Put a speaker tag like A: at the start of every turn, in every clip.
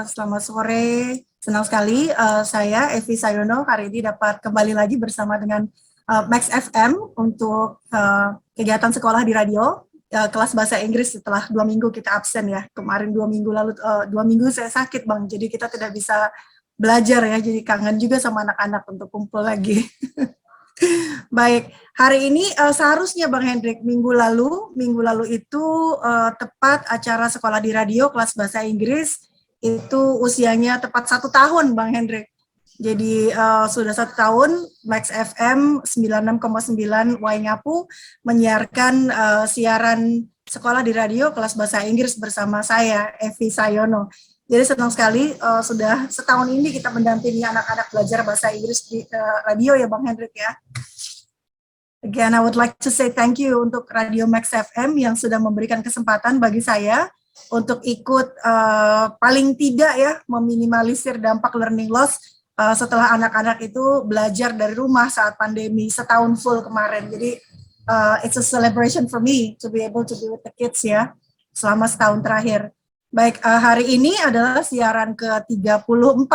A: Selamat sore, senang sekali saya Evi Sayono hari ini dapat kembali lagi bersama dengan Max FM untuk kegiatan sekolah di radio kelas bahasa Inggris setelah 2 minggu kita absen ya. Kemarin 2 minggu lalu 2 minggu saya sakit Bang, jadi kita tidak bisa belajar ya, jadi kangen juga sama anak-anak untuk kumpul lagi. Baik, hari ini seharusnya Bang Hendrik minggu lalu itu tepat acara sekolah di radio kelas bahasa Inggris itu usianya tepat 1 tahun Bang Hendrik. Jadi sudah 1 tahun Max FM 96,9 Waingapu menyiarkan siaran sekolah di radio kelas bahasa Inggris bersama saya Evi Sayono. Jadi senang sekali sudah setahun ini kita mendampingi anak-anak belajar bahasa Inggris di radio ya Bang Hendrik ya. Again, I would like to say thank you untuk Radio Max FM yang sudah memberikan kesempatan bagi saya untuk ikut paling tidak ya meminimalisir dampak learning loss setelah anak-anak itu belajar dari rumah saat pandemi setahun full kemarin. Jadi it's a celebration for me to be able to be with the kids ya selama setahun terakhir. Baik, hari ini adalah siaran ke-34.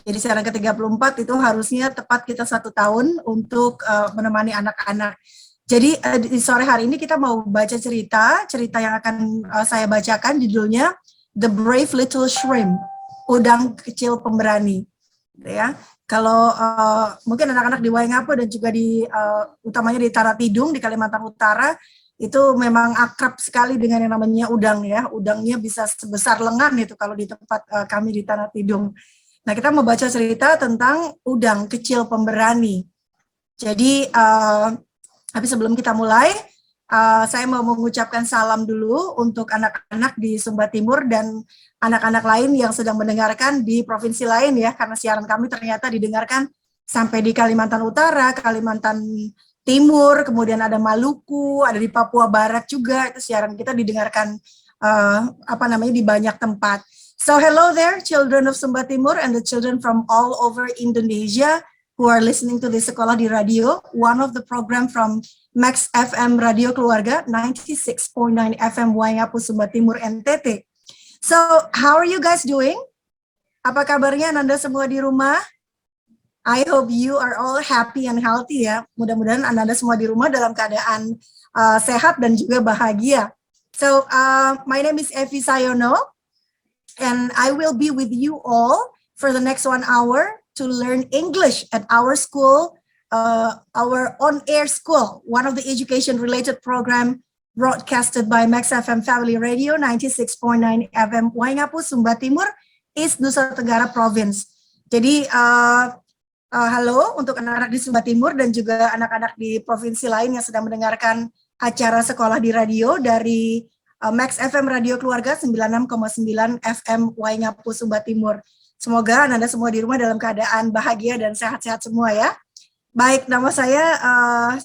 A: Jadi siaran ke-34 itu harusnya tepat kita 1 tahun untuk menemani anak-anak. Jadi di sore hari ini kita mau baca cerita yang akan saya bacakan judulnya The Brave Little Shrimp, Udang Kecil Pemberani. Ya, kalau mungkin anak-anak di Waingapu dan juga di utamanya di Tanah Tidung di Kalimantan Utara itu memang akrab sekali dengan yang namanya udang ya. Udangnya bisa sebesar lengan itu kalau di tempat kami di Tanah Tidung. Nah, kita mau baca cerita tentang udang kecil pemberani. Jadi, tapi sebelum kita mulai, saya mau mengucapkan salam dulu untuk anak-anak di Sumba Timur dan anak-anak lain yang sedang mendengarkan di provinsi lain ya, karena siaran kami ternyata didengarkan sampai di Kalimantan Utara, Kalimantan Timur, kemudian ada Maluku, ada di Papua Barat juga, itu siaran kita didengarkan di banyak tempat. So hello there, children of Sumba Timur and the children from all over Indonesia who are listening to this Sekolah di Radio, one of the program from Max FM Radio Keluarga, 96.9 FM Waingapu, Sumba Timur, NTT. So, how are you guys doing? Apa kabarnya Anda semua di rumah? I hope you are all happy and healthy ya. Mudah-mudahan Anda semua di rumah dalam keadaan sehat dan juga bahagia. So, my name is Evi Sayono. And I will be with you all for the next 1 hour to learn English at our school, our on-air school, one of the education-related program broadcasted by Max FM Family Radio, 96.9 FM Waingapu, Sumba Timur, East Nusa Tenggara Province. Jadi, halo untuk anak-anak di Sumba Timur dan juga anak-anak di provinsi lain yang sedang mendengarkan acara sekolah di radio dari Max FM Radio Keluarga 96,9 FM Waingapu, Sumba Timur. Semoga Anda semua di rumah dalam keadaan bahagia dan sehat-sehat semua ya. Baik, nama saya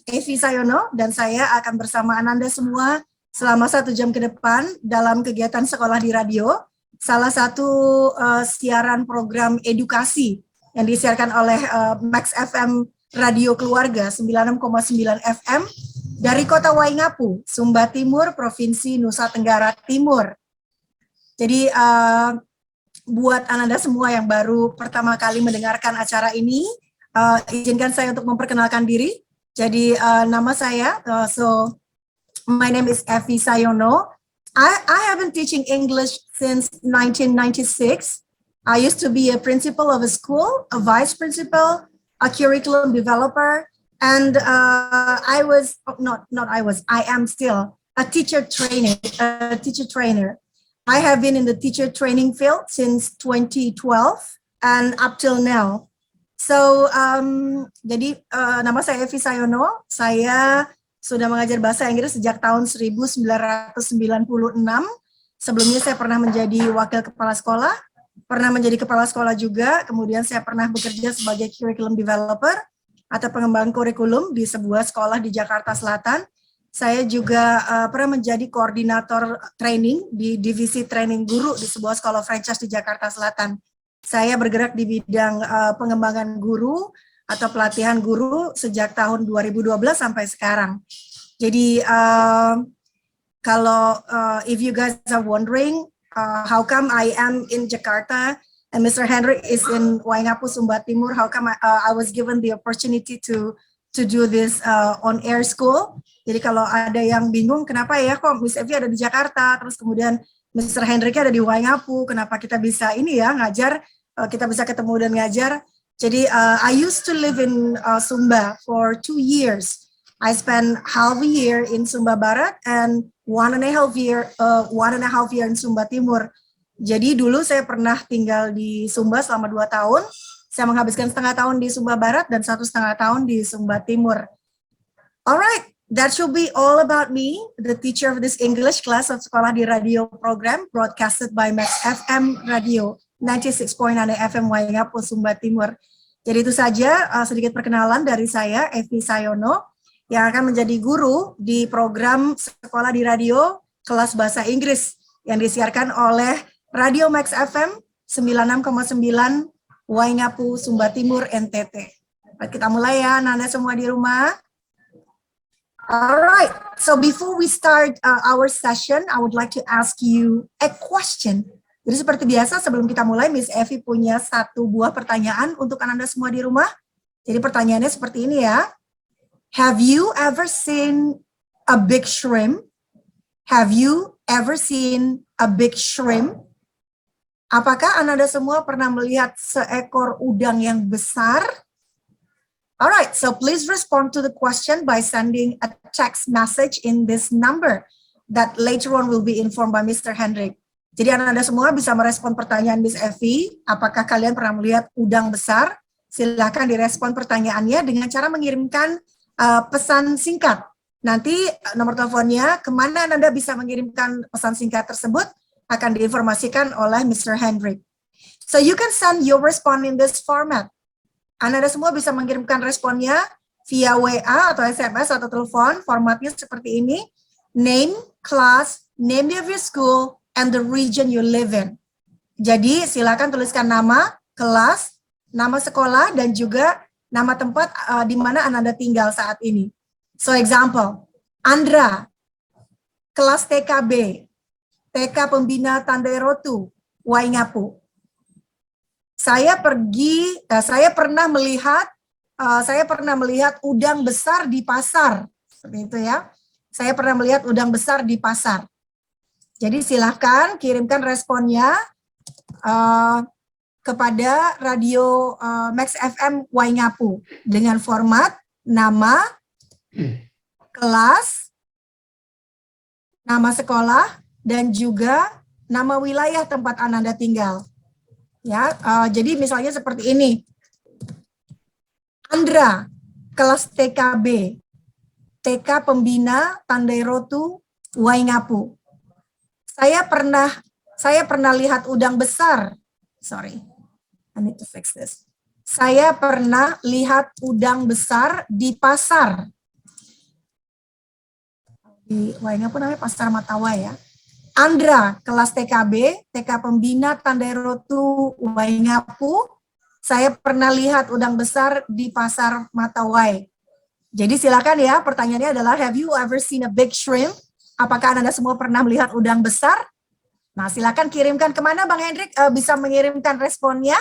A: Evi Sayono dan saya akan bersama Anda semua selama 1 jam ke depan dalam kegiatan sekolah di radio, salah satu siaran program edukasi yang disiarkan oleh Max FM Radio Keluarga 96,9 FM dari kota Waingapu, Sumba Timur, Provinsi Nusa Tenggara Timur. Jadi buat Anda semua yang baru pertama kali mendengarkan acara ini, izinkan saya untuk memperkenalkan diri. Jadi nama saya, my name is Evi Sayono. I have been teaching English since 1996. I used to be a principal of a school, a vice principal, a curriculum developer, and I am still a teacher trainer. I have been in the teacher training field since 2012 and up till now. So, jadi nama saya Evi Sayono. Saya sudah mengajar bahasa Inggris sejak tahun 1996. Sebelumnya saya pernah menjadi wakil kepala sekolah, pernah menjadi kepala sekolah juga. Kemudian saya pernah bekerja sebagai curriculum developer atau pengembangan kurikulum di sebuah sekolah di Jakarta Selatan. Saya juga pernah menjadi koordinator training di divisi training guru di sebuah sekolah franchise di Jakarta Selatan. Saya bergerak di bidang pengembangan guru atau pelatihan guru sejak tahun 2012 sampai sekarang. Jadi kalau if you guys are wondering, how come I am in Jakarta and Mr. Hendrik is in Waingapu, Sumba Timur? How come I was given the opportunity to do this on air school? Jadi kalau ada yang bingung, kenapa ya kok Miss Evi ada di Jakarta, terus kemudian Mr. Hendrik ada di Waingapu, kenapa kita bisa ini ya ngajar, kita bisa ketemu dan ngajar. Jadi I used to live in Sumba for 2 years. I spent half a year in Sumba Barat and 1.5 year in Sumba Timur. Jadi dulu saya pernah tinggal di Sumba selama 2 tahun. Saya menghabiskan setengah tahun di Sumba Barat dan 1,5 tahun di Sumba Timur. Alright, that should be all about me, the teacher of this English class of Sekolah di Radio program broadcasted by Max FM Radio 96.9 FM Waingapu, Sumba Timur. Jadi itu saja sedikit perkenalan dari saya, Evi Sayono, yang akan menjadi guru di program Sekolah di Radio kelas Bahasa Inggris yang disiarkan oleh Radio Max FM 96,9 Waingapu, Sumba Timur, NTT. Kita mulai ya, Nanda semua di rumah. Alright, so before we start our session, I would like to ask you a question. Jadi seperti biasa sebelum kita mulai, Miss Evi punya 1 buah pertanyaan untuk Anda semua di rumah. Jadi pertanyaannya seperti ini ya. Have you ever seen a big shrimp? Have you ever seen a big shrimp? Apakah Anda semua pernah melihat seekor udang yang besar? Alright, so please respond to the question by sending a text message in this number that later on will be informed by Mr. Hendrik. Jadi Anda semua bisa merespon pertanyaan Miss Evi. Apakah kalian pernah melihat udang besar? Silakan direspon pertanyaannya dengan cara mengirimkan pesan singkat. Nanti nomor teleponnya kemana Anda bisa mengirimkan pesan singkat tersebut akan diinformasikan oleh Mr. Hendrik. So you can send your response in this format. Anda semua bisa mengirimkan responnya via WA atau SMS atau telepon. Formatnya seperti ini. Name, class, name of your school, and the region you live in. Jadi silakan tuliskan nama, kelas, nama sekolah, dan juga nama tempat di mana Anda tinggal saat ini. So example, Andra, kelas TKB, TK Pembina Tandai Rotu, Waingapu. Saya pernah melihat udang besar di pasar. Seperti itu ya. Saya pernah melihat udang besar di pasar. Jadi silahkan kirimkan responnya kepada Radio Max FM Waingapu dengan format nama, kelas, nama sekolah, dan juga nama wilayah tempat Anda tinggal. Ya, jadi misalnya seperti ini. Andra, kelas TKB, TK Pembina Tandai Rotu, Waingapu. Saya pernah lihat udang besar. Sorry. I need to fix this. Saya pernah lihat udang besar di pasar. Di Waingapu namanya Pasar Matawa ya. Andra, kelas TKB, TK Pembina Tandai Rotu, Waingapu. Saya pernah lihat udang besar di Pasar Matawai. Jadi silakan ya, pertanyaannya adalah, have you ever seen a big shrimp? Apakah Anda semua pernah melihat udang besar? Nah, silakan kirimkan kemana Bang Hendrik bisa mengirimkan responnya?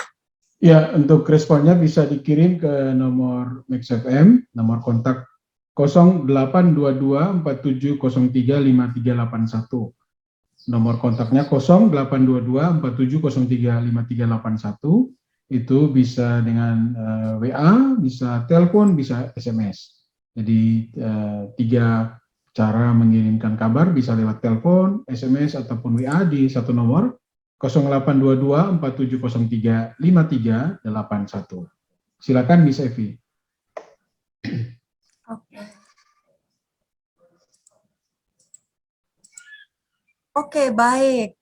B: Ya, untuk responnya bisa dikirim ke nomor Max FM, nomor kontak 082247035381. Nomor kontaknya 082247035381. Itu bisa dengan WA, bisa telepon, bisa SMS. Jadi 3 cara mengirimkan kabar, bisa lewat telepon, SMS, ataupun WA di satu nomor 082247035381. Silakan Miss Evi.
A: Okay, baik.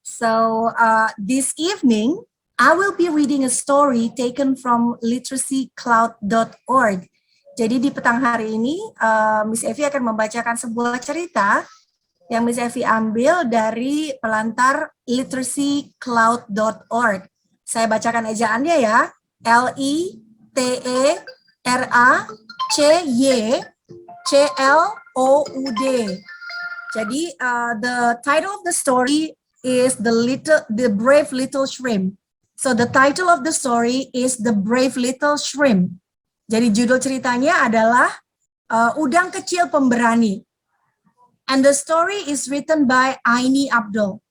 A: So this evening, I will be reading a story taken from literacycloud.org. Jadi di petang hari ini, Miss Evi akan membacakan sebuah cerita yang Miss Evi ambil dari pelantar literacycloud.org. Saya bacakan ejaannya ya. LITERACYCLOUD. Jadi the title of the story is the brave little shrimp. So the title of the story is The Brave Little Shrimp. Jadi judul ceritanya adalah Udang Kecil Pemberani. And the story is written by Aini Abdul.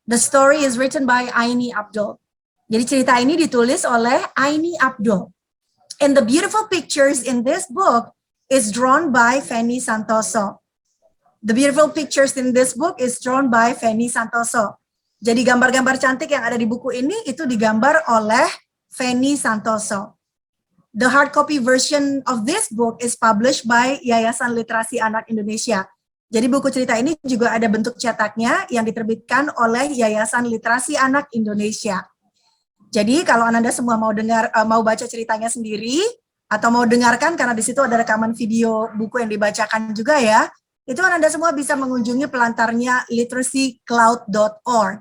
A: The story is written by Aini Abdul. Jadi cerita ini ditulis oleh Aini Abdul. And the beautiful pictures in this book is drawn by Fanny Santoso. The beautiful pictures in this book is drawn by Fanny Santoso. Jadi gambar-gambar cantik yang ada di buku ini itu digambar oleh Fanny Santoso. The hard copy version of this book is published by Yayasan Literasi Anak Indonesia. Jadi buku cerita ini juga ada bentuk cetaknya yang diterbitkan oleh Yayasan Literasi Anak Indonesia. Jadi kalau Anda semua mau baca ceritanya sendiri atau mau dengarkan karena di situ ada rekaman video buku yang dibacakan juga ya. Itu Anda semua bisa mengunjungi pelantarnya literacycloud.org.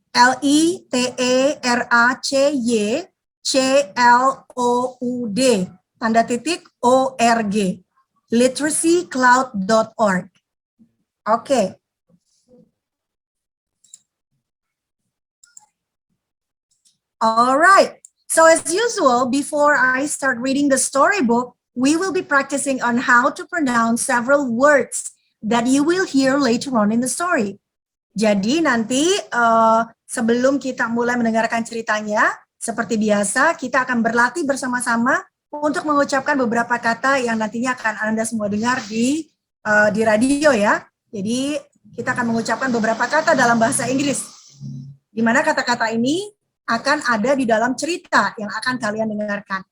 A: LITERACYCLOUD _ORG. literacycloud.org. Oke. Alright. So as usual, before I start reading the storybook, we will be practicing on how to pronounce several words that you will hear later on in the story. Jadi nanti sebelum kita mulai mendengarkan ceritanya, seperti biasa kita akan berlatih bersama-sama untuk mengucapkan beberapa kata yang nantinya akan Anda semua dengar di radio ya. Jadi kita akan mengucapkan beberapa kata dalam bahasa Inggris. Di mana kata-kata ini akan ada di dalam cerita yang akan kalian dengarkan.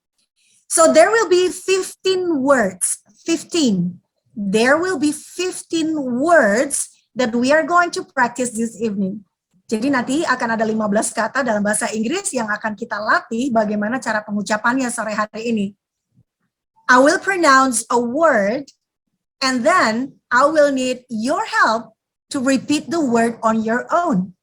A: So there will be 15 words. 15. There will be 15 words that we are going to practice this evening. Jadi nanti akan ada 15 kata dalam bahasa Inggris yang akan kita latih bagaimana cara pengucapannya sore hari ini. I will pronounce a word and then I will need your help to repeat the word on your own.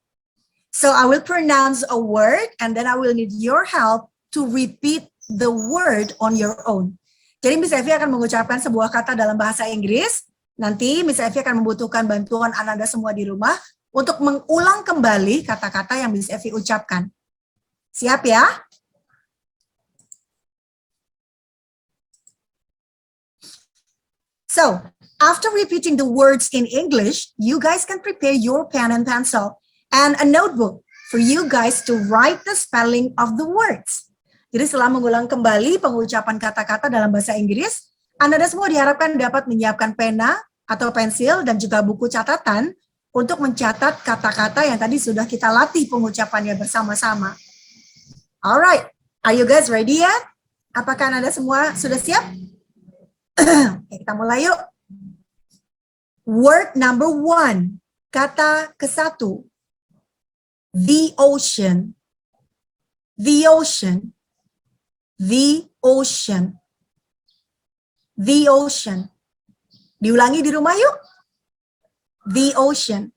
A: So I will pronounce a word and then I will need your help to repeat the word on your own. Jadi Miss Evi akan mengucapkan sebuah kata dalam bahasa Inggris. Nanti Miss Evi akan membutuhkan bantuan Anda semua di rumah untuk mengulang kembali kata-kata yang Miss Evi ucapkan. Siap ya? So, after repeating the words in English, you guys can prepare your pen and pencil and a notebook for you guys to write the spelling of the words. Jadi setelah mengulang kembali pengucapan kata-kata dalam bahasa Inggris, Anda semua diharapkan dapat menyiapkan pena atau pensil dan juga buku catatan untuk mencatat kata-kata yang tadi sudah kita latih pengucapannya bersama-sama. Alright, are you guys ready yet? Apakah Anda semua sudah siap? Oke, kita mulai yuk. Word number 1, kata ke-1. The ocean. The ocean. The ocean. The ocean. Diulangi di rumah yuk. The ocean.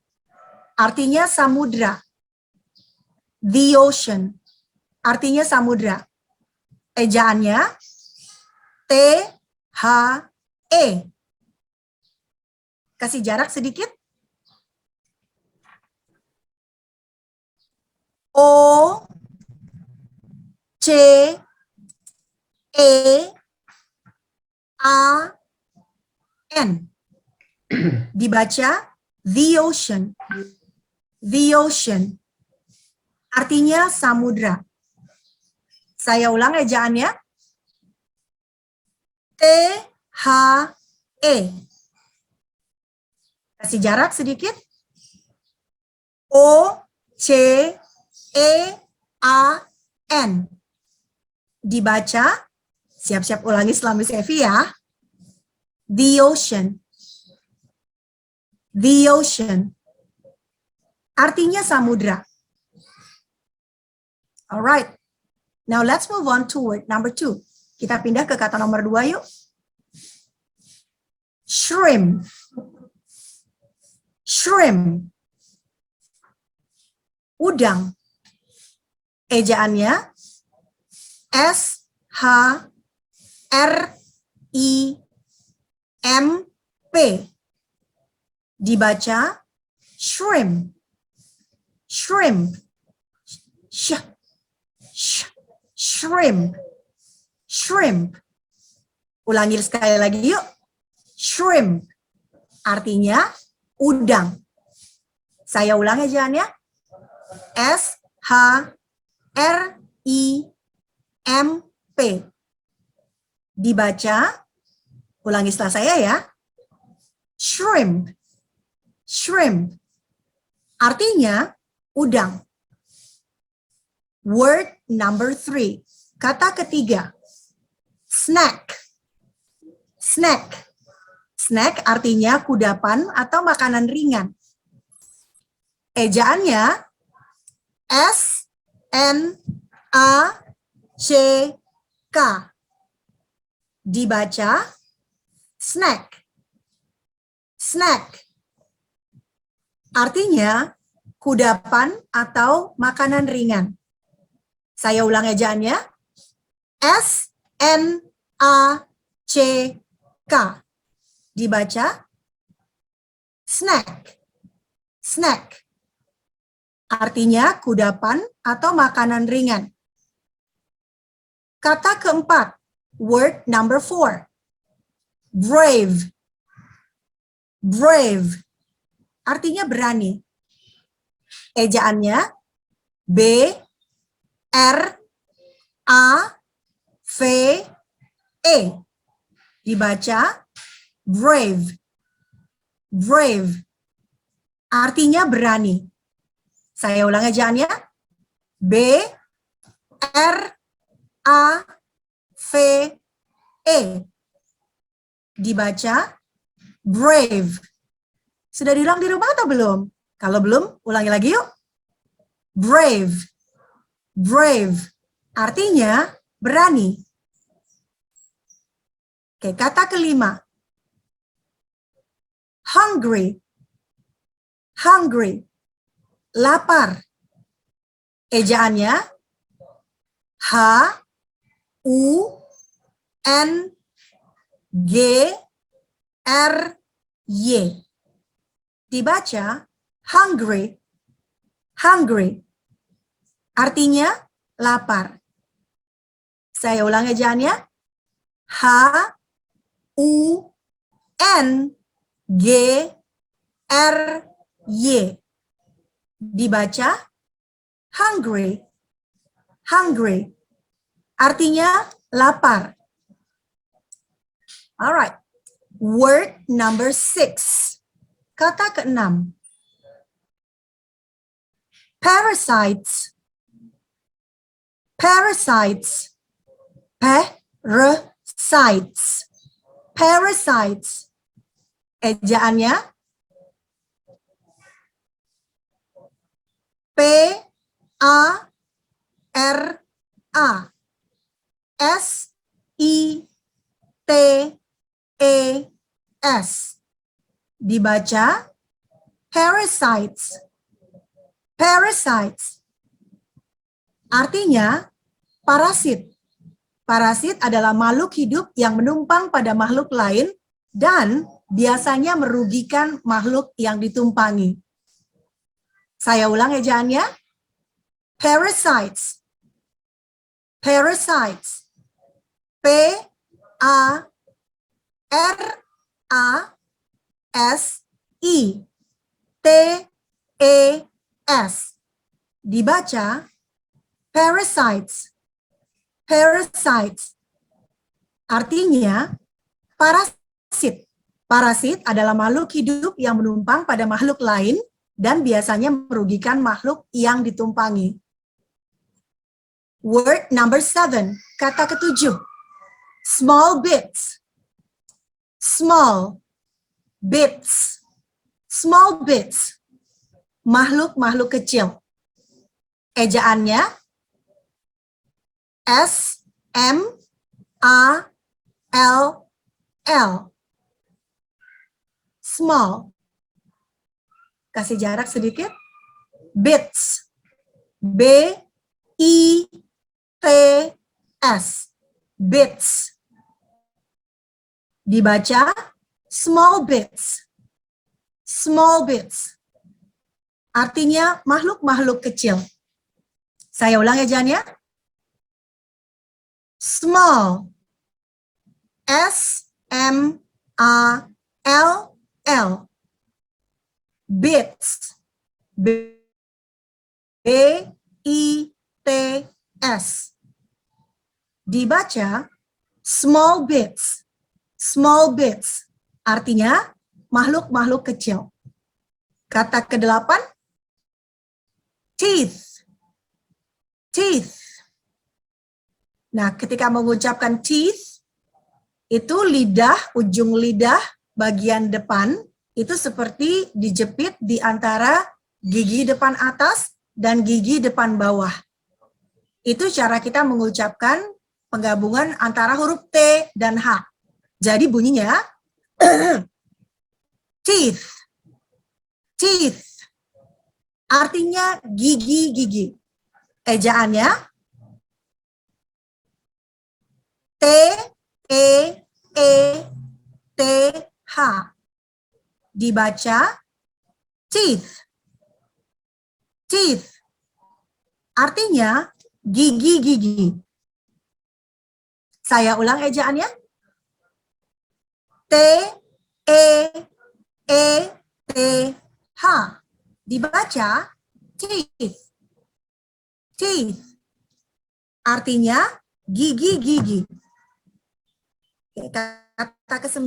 A: Artinya samudra. The ocean. Artinya samudra. Ejaannya T-H-E. Kasih jarak sedikit. O-C-E-A-N. Dibaca the ocean. The ocean. Artinya samudra. Saya ulang ejaannya. T-H-E. Kasih jarak sedikit. O-C-E-A-N. Dibaca, siap-siap ulangi setelah Miss Evi ya. The ocean. The ocean. Artinya samudra. Alright. Now let's move on to word number 2. Kita pindah ke kata nomor 2 yuk. Shrimp. Shrimp. Udang. Ejaannya S-H-R-I-M-P. Dibaca shrimp. shrimp, shrimp, shrimp. Ulangi sekali lagi yuk. Shrimp. Artinya udang. Saya ulang ya Jan ya. S-H-R-I-M-P. Dibaca, ulangi setelah saya ya. Shrimp. Shrimp. Artinya udang. Word number 3. Kata ketiga. Snack. Snack. Snack artinya kudapan atau makanan ringan. Ejaannya S-N-A-C-K. Dibaca snack. Snack. Artinya kudapan atau makanan ringan. Saya ulang ejaannya. S-N-A-C-K. Dibaca snack. Snack. Artinya kudapan atau makanan ringan. Kata keempat, word number 4. Brave. Brave. Artinya berani. Ejaannya B-R-A-V-E. Dibaca brave. Brave. Artinya berani. Saya ulang ejaannya. B-R-A-V-E. Dibaca brave. Sudah diulang di rumah atau belum? Kalau belum, ulangi lagi yuk. Brave. Brave. Artinya berani. Oke, kata kelima. Hungry. Hungry. Lapar. Ejaannya H-U-N-G-R-Y. Dibaca hungry. Hungry. Artinya lapar. Saya ulang ejaannya. H-U-N-G-R-Y. Dibaca hungry. Hungry. Artinya lapar. Alright. Word number 6. Kata keenam. Parasites. Parasites. Parasites. Parasites. Ejaannya P-A-R-A-S-I-T-E-S. Dibaca parasites. Parasites. Artinya parasit. Parasit adalah makhluk hidup yang menumpang pada makhluk lain dan biasanya merugikan makhluk yang ditumpangi. Saya ulang ejaannya. Parasites. Parasites. P-A-R-A-S-I-T-E-S. Dibaca parasites. Parasites. Artinya parasit. Parasit adalah makhluk hidup yang menumpang pada makhluk lain dan biasanya merugikan makhluk yang ditumpangi. Word number 7. Kata ketujuh. Small bits. Small bits. Small bits. Makhluk-makhluk kecil. Ejaannya S-M-A-L-L. Small. Kasih jarak sedikit. Bits. B-I-T-S. Bits. Dibaca small bits. Small bits. artinya makhluk-makhluk kecil. Saya ulang ya, Jan ya. Small, S-M-A-L-L. Bits, B-I-T-S. Dibaca small bits. Small bits artinya makhluk-makhluk kecil. Kata ke-8, teeth. Teeth. Nah, ketika mengucapkan teeth, itu lidah, ujung lidah bagian depan itu seperti dijepit di antara gigi depan atas dan gigi depan bawah. Itu cara kita mengucapkan penggabungan antara huruf T dan H. Jadi bunyinya teeth. Teeth. Artinya gigi-gigi. Ejaannya T-E-E-T-H. Dibaca teeth. Teeth. Artinya gigi-gigi. Saya ulang ejaannya. T-E-E-T-H. Dibaca teeth. Teeth. Artinya gigi-gigi. Kata ke-9,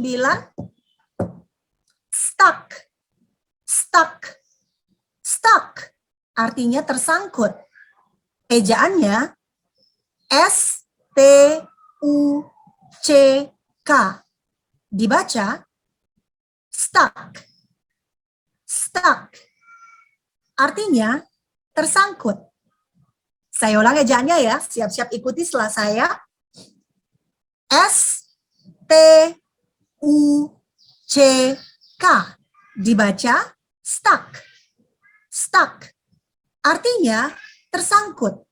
A: stuck. Stuck. Stuck. Artinya tersangkut. Ejaannya S-T-U-C-K. Dibaca stuck. Stuck. Artinya tersangkut. Saya ulang ejaannya ya, siap-siap ikuti setelah saya. S-T-U-C-K. Dibaca stuck. Stuck. Artinya tersangkut.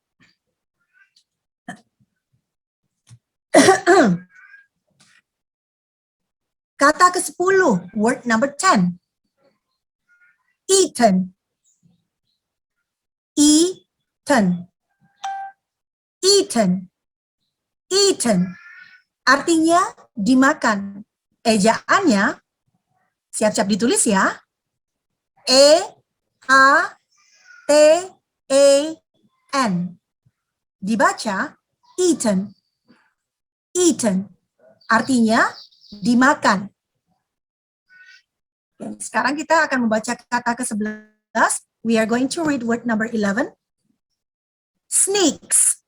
A: Kata ke-10, word number 10. Eaten. Eaten. Eaten. Eaten. Artinya dimakan. Ejaannya, siap-siap ditulis ya. E-A-T-E-N. Dibaca eaten. Eaten. Artinya dimakan. Sekarang kita akan membaca kata ke-11. We are going to read word number 11. Sneaks.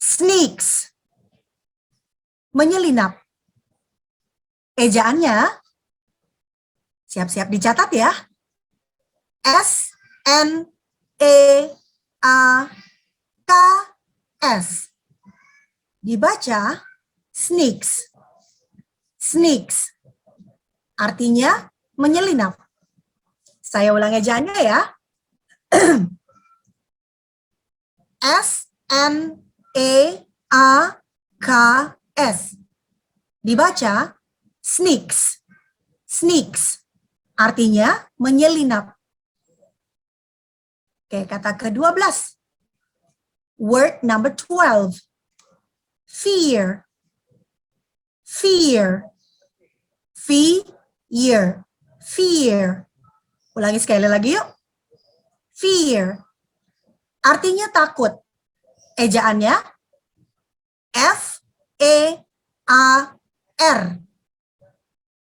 A: Sneaks. Menyelinap. Ejaannya, siap-siap dicatat ya. S-N-E-A-K-S. Dibaca sneaks. Sneaks. Artinya menyelinap. Saya ulang ejaannya ya. S-N-E-A-K-S. Dibaca sneaks. Sneaks. Artinya menyelinap. Oke, kata ke-12. Word number 12. Fear. Fear. Fear. Fear. Ulangi sekali lagi yuk. Fear. Artinya takut. Ejaannya F-E-A-R.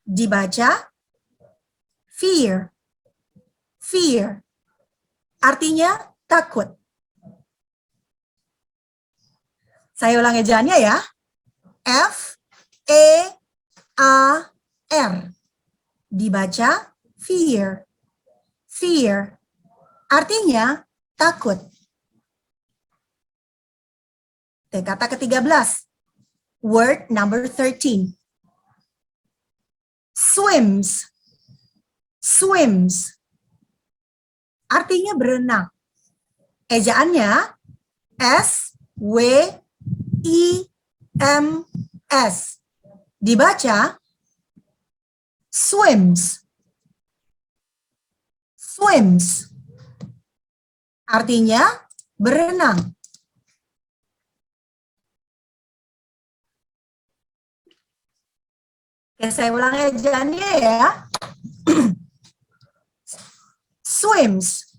A: Dibaca fear. Fear. Artinya takut. Saya ulang ejaannya ya. F-E-A-R. Dibaca fear. Fear. Artinya takut. Kata ke-13. Word number 13. Swims. Swims. Artinya berenang. Ejaannya S-W-I-M-S. Dibaca swims. Swims. artinya berenang. Oke, saya ulang ejaannya ya. Swims.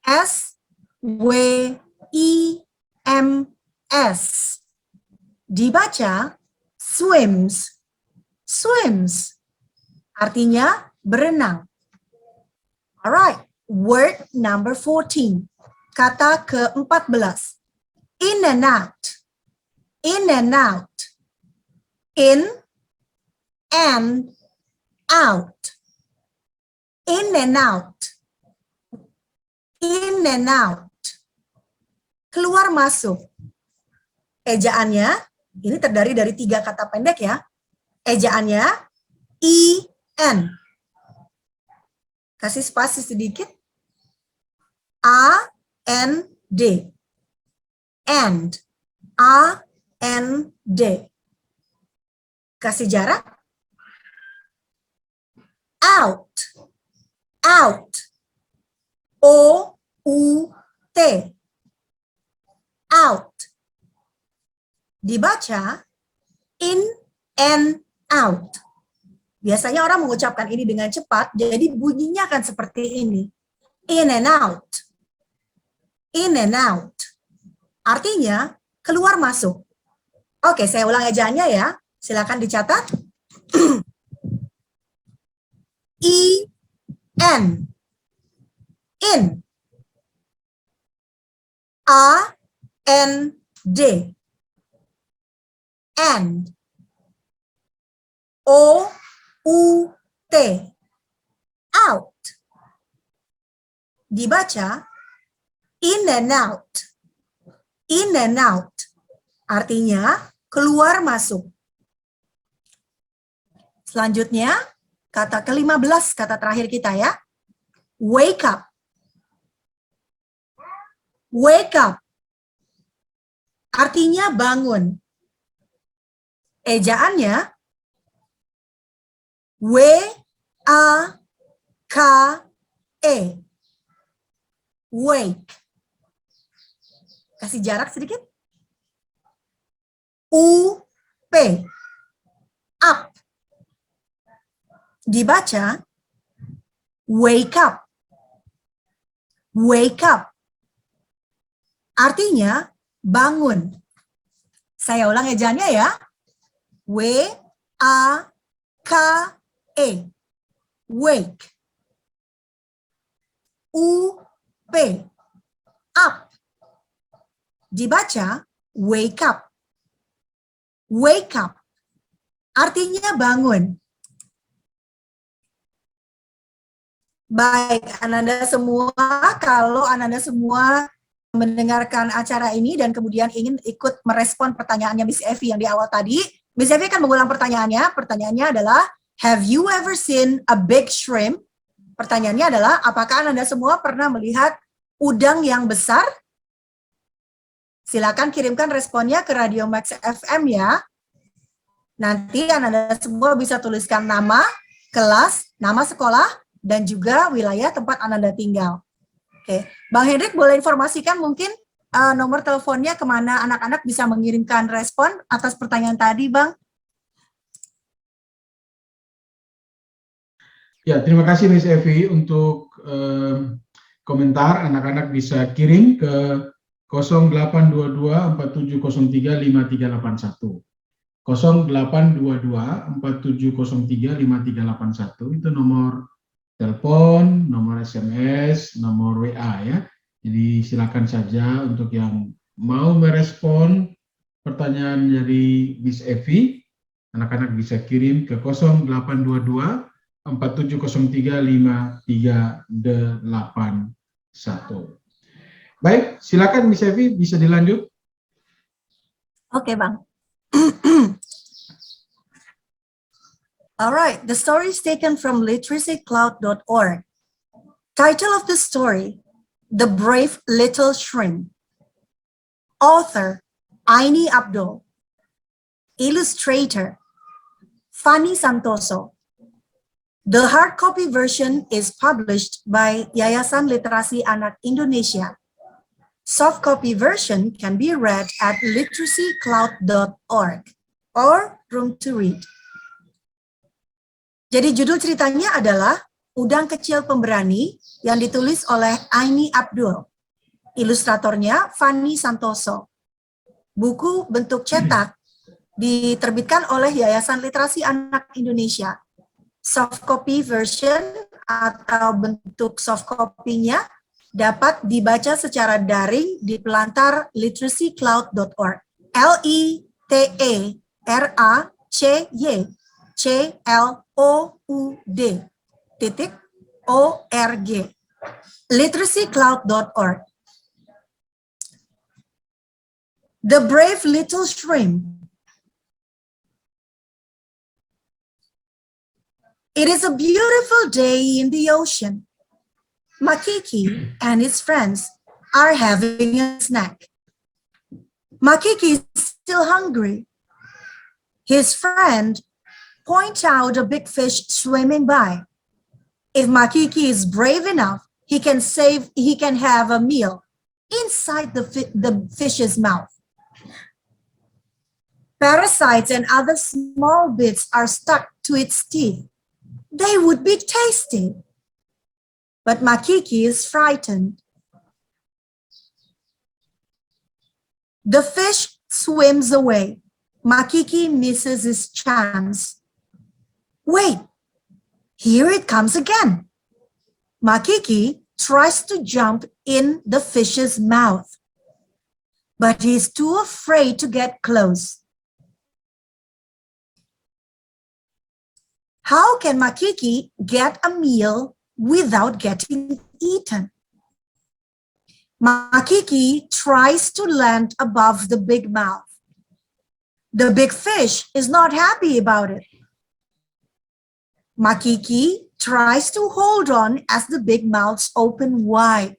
A: S-W-I-M-S. Dibaca swims. Swims. Artinya berenang. Alright, word number 14. Kata ke-14. In and out. In and out. In and out. In and out. In and out. Keluar masuk. Ejaannya, ini terdiri dari 3 kata pendek ya. Ejaannya I-N. Kasih spasi sedikit. A-N-D. And. A-N-D. Kasih jarak. Out. Out. O-U-T. Out. Dibaca in and out. Biasanya orang mengucapkan ini dengan cepat, jadi bunyinya akan seperti ini. In and out. In and out. Artinya keluar masuk. Oke, saya ulang ejaannya ya. Silakan dicatat. I-N. In. A-N-D. And. O-U-T. Out. Dibaca in and out. In and out. Artinya keluar masuk. Selanjutnya, kata ke-15, kata terakhir kita ya. Wake up. Wake up. Artinya bangun. Ejaannya W-A-K-E. Wake. Kasih jarak sedikit. U-P. Up. Dibaca wake up. Wake up. Artinya bangun. Saya ulang ejaannya ya. W-A-K-E. Wake. U-P. Up. Dibaca wake up. Wake up. Artinya bangun. Baik, Ananda semua, kalau Ananda semua mendengarkan acara ini dan kemudian ingin ikut merespon pertanyaannya Miss Evi yang di awal tadi, Miss Evi akan mengulang pertanyaannya. Pertanyaannya adalah, have you ever seen a big shrimp? Pertanyaannya adalah, apakah Ananda semua pernah melihat udang yang besar? Silakan kirimkan responnya ke Radio Max FM ya. Nanti Ananda semua bisa tuliskan nama, kelas, nama sekolah, dan juga wilayah tempat Ananda tinggal. Oke, Bang Hendrik boleh informasikan mungkin nomor teleponnya kemana anak-anak bisa mengirimkan respon atas pertanyaan tadi, Bang?
B: Ya, terima kasih Miss Evi untuk komentar. Anak-anak bisa kirim ke 0822-4703-5381. 0822-4703-5381 itu nomor telepon, nomor SMS, nomor WA ya. Jadi silakan saja untuk yang mau merespon pertanyaan dari Miss Evi, anak-anak bisa kirim ke 0822-4703-5381. Baik, silakan Miss Evi, bisa dilanjut.
A: Oke, Bang. All right, the story is taken from literacycloud.org. Title of the story, The Brave Little Shrimp. Author, Aini Abdul. Illustrator, Fanny Santoso. The hard copy version is published by Yayasan Literasi Anak Indonesia Soft copy version can be read at literacycloud.org or Room to Read. Jadi judul ceritanya adalah Udang Kecil Pemberani yang ditulis oleh Aini Abdul. Ilustratornya Fanny Santoso. Buku bentuk cetak diterbitkan oleh Yayasan Literasi Anak Indonesia. Soft copy version atau bentuk soft copy-nya dapat dibaca secara daring di pelantar literacycloud.org. literacycloud.org. literacycloud.org. The Brave Little Shrimp. It is a beautiful day in the ocean. Makiki and his friends are having a snack. Makiki is still hungry. His friend points out a big fish swimming by. If Makiki is brave enough, he can have a meal inside the fish's mouth. Parasites and other small bits are stuck to its teeth. They would be tasty. But Makiki is frightened. The fish swims away. Makiki misses his chance. Wait, here it comes again. Makiki tries to jump in the fish's mouth, but he's too afraid to get close. How can Makiki get a meal without getting eaten? Makiki tries to land above the big mouth. The big fish is not happy about it. Makiki tries to hold on as the big mouths open wide.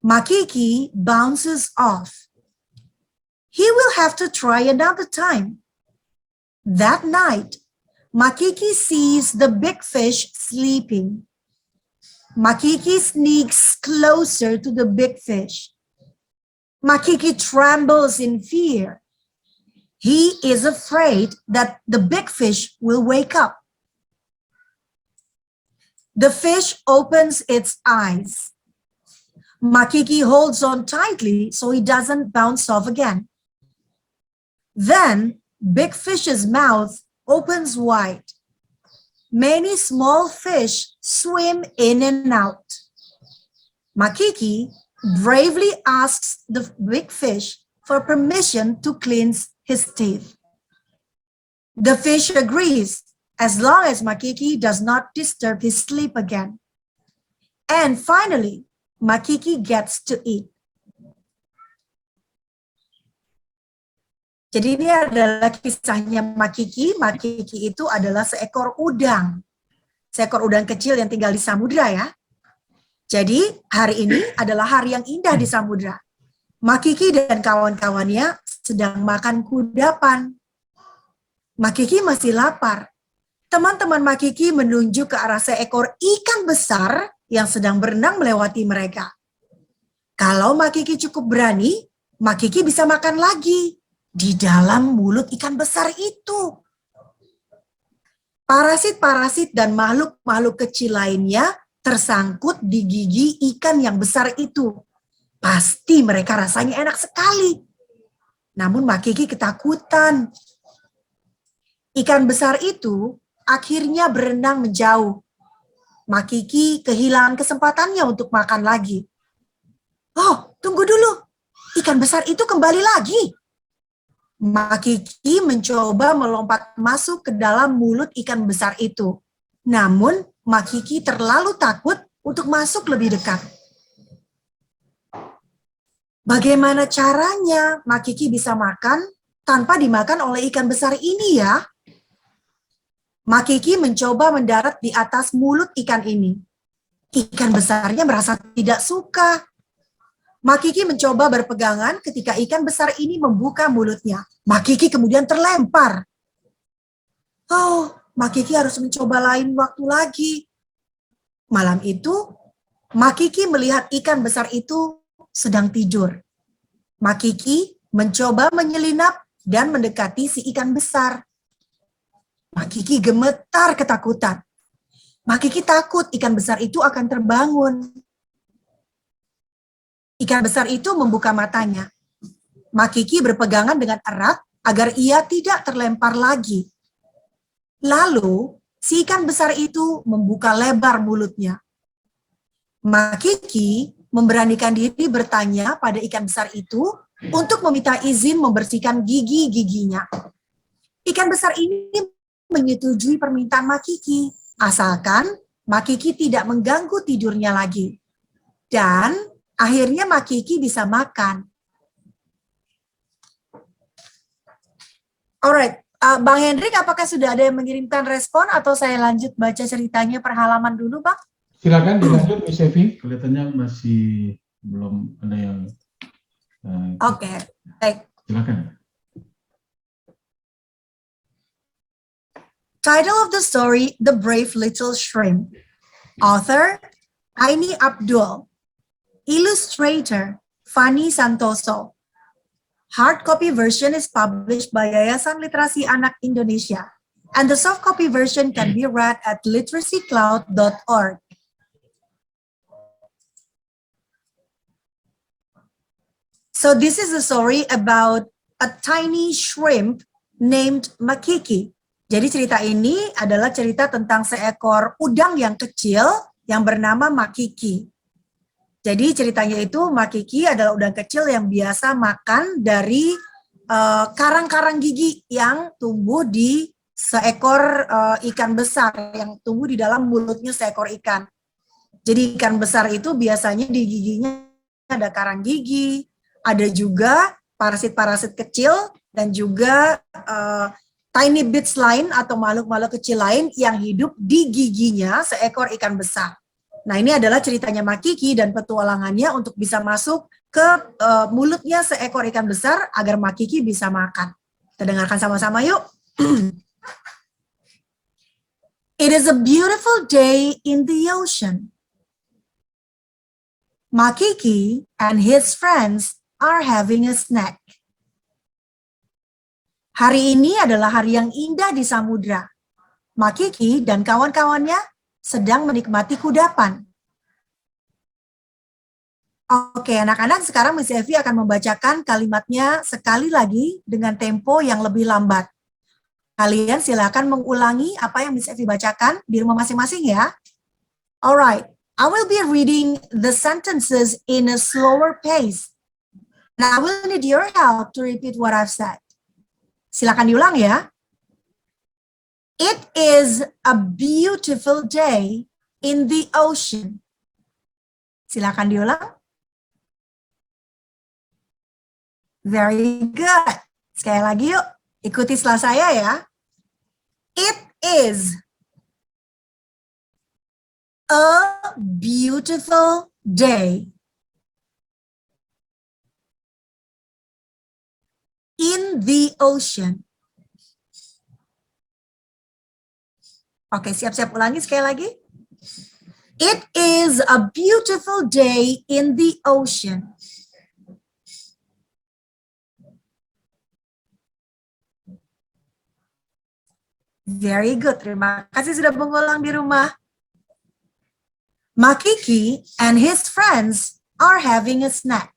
A: Makiki bounces off. He will have to try another time. That night, Makiki sees the big fish sleeping. Makiki sneaks closer to the big fish. Makiki trembles in fear. He is afraid that the big fish will wake up. The fish opens its eyes. Makiki holds on tightly so he doesn't bounce off again. Then, big fish's mouth opens wide. Many small fish swim in and out. Makiki bravely asks the big fish for permission to cleanse his teeth. The fish agrees as long as Makiki does not disturb his sleep again. And finally, Makiki gets to eat. Jadi ini adalah kisahnya Makiki. Makiki itu adalah seekor udang. Seekor udang kecil yang tinggal di samudra ya. Jadi hari ini adalah hari yang indah di samudra. Makiki dan kawan-kawannya sedang makan kudapan. Makiki masih lapar. Teman-teman Makiki menunjuk ke arah seekor ikan besar yang sedang berenang melewati mereka. Kalau Makiki cukup berani, Makiki bisa makan lagi di dalam mulut ikan besar itu. Parasit-parasit dan makhluk-makhluk kecil lainnya tersangkut di gigi ikan yang besar itu. Pasti mereka rasanya enak sekali. Namun Makiki ketakutan. Ikan besar itu akhirnya berenang menjauh. Makiki kehilangan kesempatannya untuk makan lagi. Oh, tunggu dulu. Ikan besar itu kembali lagi. Makiki mencoba melompat masuk ke dalam mulut ikan besar itu. Namun, Makiki terlalu takut untuk masuk lebih dekat. Bagaimana caranya Makiki bisa makan tanpa dimakan oleh ikan besar ini ya? Makiki mencoba mendarat di atas mulut ikan ini. Ikan besarnya merasa tidak suka. Makiki mencoba berpegangan ketika ikan besar ini membuka mulutnya. Makiki kemudian terlempar. Oh, Makiki harus mencoba lain waktu lagi. Malam itu, Makiki melihat ikan besar itu sedang tidur. Makiki mencoba menyelinap dan mendekati si ikan besar. Makiki gemetar ketakutan. Makiki takut ikan besar itu akan terbangun. Ikan besar itu membuka matanya. Makiki berpegangan dengan erat agar ia tidak terlempar lagi. Lalu, si ikan besar itu membuka lebar mulutnya. Makiki memberanikan diri bertanya pada ikan besar itu untuk meminta izin membersihkan gigi-giginya. Ikan besar ini menyetujui permintaan Makiki, asalkan Makiki tidak mengganggu tidurnya lagi. Dan akhirnya Makiki bisa makan. Alright, Bang Hendrik, apakah sudah ada yang mengirimkan respon atau saya lanjut baca ceritanya per halaman dulu, Bang?
B: Silakan dilanjut, Miss Evi. Kelihatannya masih belum ada yang.
A: Oke, baik.
B: Silakan.
A: Title of the story, The Brave Little Shrimp. Author, Aini Abdul. Illustrator, Fanny Santoso. Hard copy version is published by Yayasan Literasi Anak Indonesia, and the soft copy version can be read at literacycloud.org. So this is a story about a tiny shrimp named Makiki. Jadi cerita ini adalah cerita tentang seekor udang yang kecil yang bernama Makiki. Jadi ceritanya itu Makiki adalah udang kecil yang biasa makan dari karang-karang gigi yang tumbuh di seekor ikan besar, yang tumbuh di dalam mulutnya seekor ikan. Jadi ikan besar itu biasanya di giginya ada karang gigi, ada juga parasit-parasit kecil, dan juga tiny bits lain atau makhluk-makhluk kecil lain yang hidup di giginya seekor ikan besar. Nah, ini adalah ceritanya Makiki dan petualangannya untuk bisa masuk ke mulutnya seekor ikan besar agar Makiki bisa makan. Kita dengarkan sama-sama yuk. It is a beautiful day in the ocean. Makiki and his friends are having a snack. Hari ini adalah hari yang indah di samudra. Makiki dan kawan-kawannya sedang menikmati kudapan. Oke, anak-anak, sekarang Miss Evi akan membacakan kalimatnya sekali lagi dengan tempo yang lebih lambat. Kalian silakan mengulangi apa yang Miss Evi bacakan di rumah masing-masing ya. Alright, I will be reading the sentences in a slower pace. And I will need your help to repeat what I've said. Silakan diulang ya. It is a beautiful day in the ocean. Silakan diulang. Very good. Sekali lagi yuk, ikuti setelah saya ya. It is a beautiful day in the ocean. Oke, siap-siap ulangi sekali lagi. It is a beautiful day in the ocean. Very good. Terima kasih sudah mengulang di rumah. Makiki and his friends are having a snack.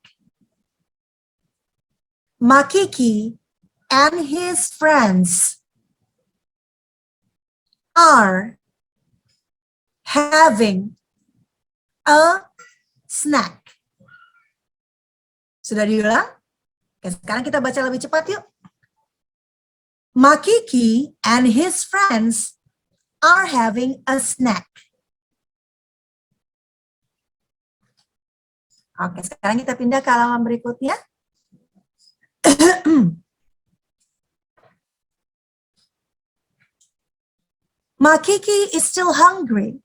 A: Makiki and his friends are having a snack. Sudah diulang? Oke, sekarang kita baca lebih cepat yuk. Makiki and his friends are having a snack. Oke, sekarang kita pindah ke halaman berikutnya. Makiki is still hungry.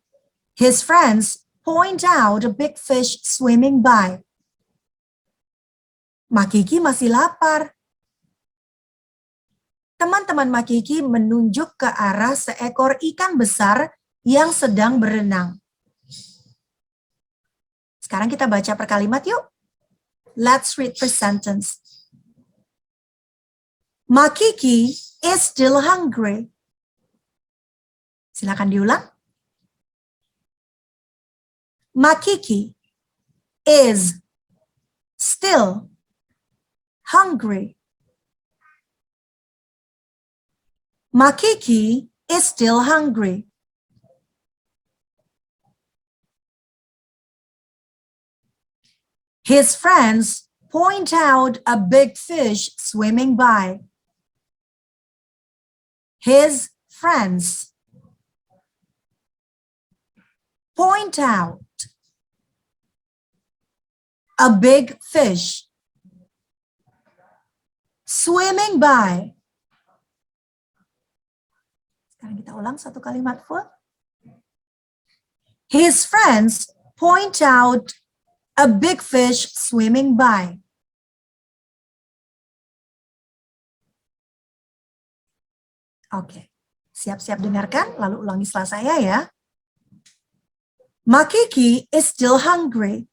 A: His friends point out a big fish swimming by. Makiki masih lapar. Teman-teman Makiki menunjuk ke arah seekor ikan besar yang sedang berenang. Sekarang kita baca per kalimat yuk. Let's read per sentence. Makiki is still hungry. Silakan diulang. Makiki is still hungry. Makiki is still hungry. His friends point out a big fish swimming by. His friends point out a big fish swimming by. Sekarang kita ulang satu kalimat full. His friends point out a big fish swimming by. Oke, siap-siap dengarkan, lalu ulangi setelah saya ya. Makiki is still hungry.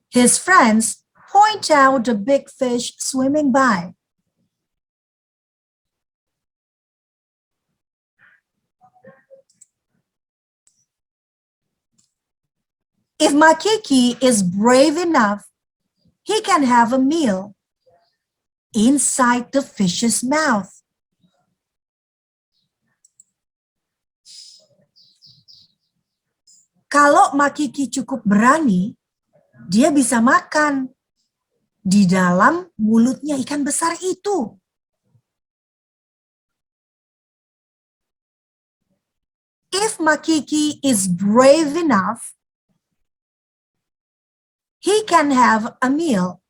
A: His friends point out a big fish swimming by. If Makiki is brave enough, he can have a meal inside the fish's mouth. Kalau Makiki cukup berani, dia bisa makan di dalam mulutnya ikan besar itu. If Makiki is brave enough, he can have a meal.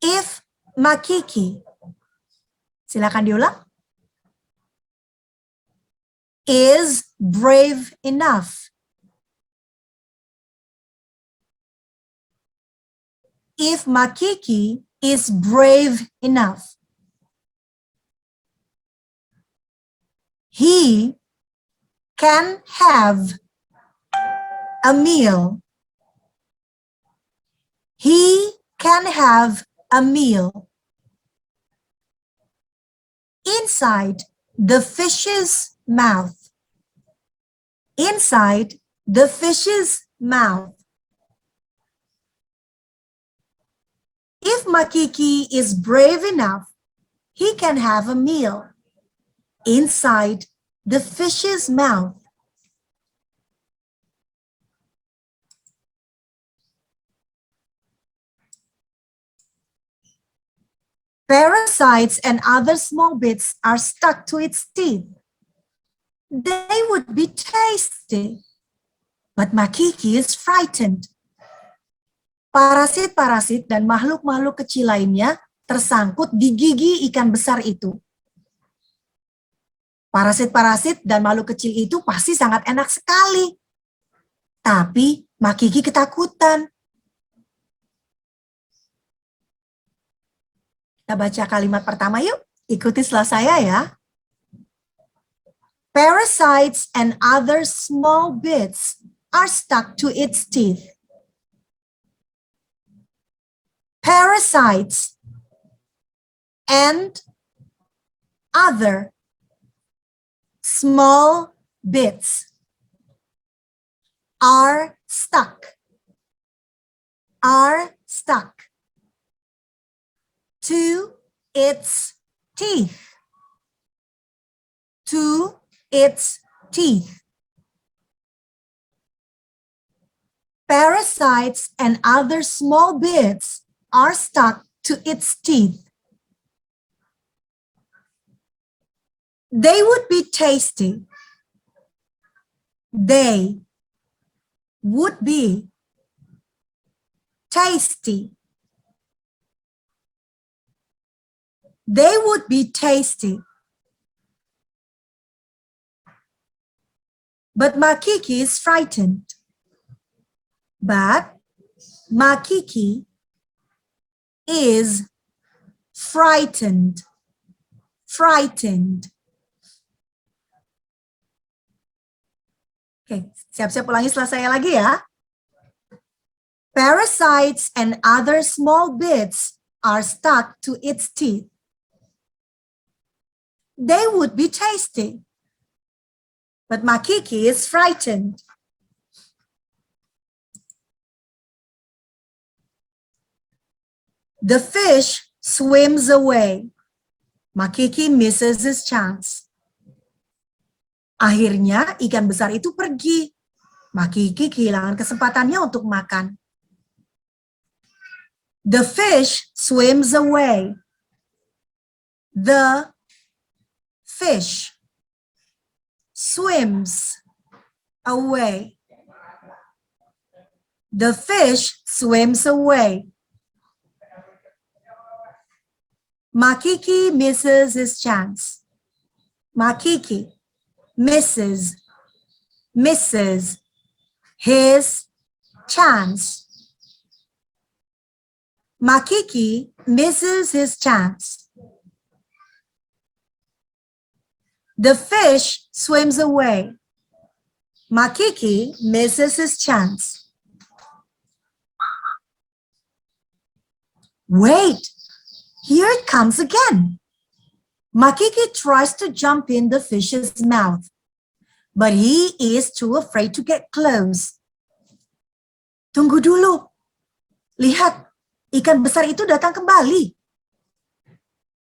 A: If Makiki, silakan diulang, is brave enough. If Makiki is brave enough, he can have a meal. He can have a meal inside the fish's mouth. Inside the fish's mouth. If Makiki is brave enough, he can have a meal inside the fish's mouth. Parasites and other small bits are stuck to its teeth. They would be tasty, but Makiki is frightened. Parasit-parasit dan makhluk-makhluk kecil lainnya tersangkut di gigi ikan besar itu. Parasit-parasit dan makhluk kecil itu pasti sangat enak sekali. Tapi Makiki ketakutan. Kita baca kalimat pertama yuk. Ikuti setelah saya ya. Parasites and other small bits are stuck to its teeth. Parasites and other small bits are stuck to its teeth. To its teeth. Parasites and other small bits are stuck to its teeth. They would be tasty. They would be tasty. They would be tasty. But Makiki is frightened. But Makiki is frightened. Frightened. Oke, siap-siap ulangi setelah saya lagi ya. Parasites and other small bits are stuck to its teeth. They would be tasty. But Makiki is frightened. The fish swims away. Makiki misses his chance. Akhirnya ikan besar itu pergi. Makiki kehilangan kesempatannya untuk makan. The fish swims away. The fish swims away. The fish swims away. Makiki misses his chance. Makiki misses his chance. Makiki misses his chance. The fish swims away. Makiki misses his chance. Wait, here it comes again. Makiki tries to jump in the fish's mouth, but he is too afraid to get close. Tunggu dulu. Lihat, ikan besar itu datang kembali.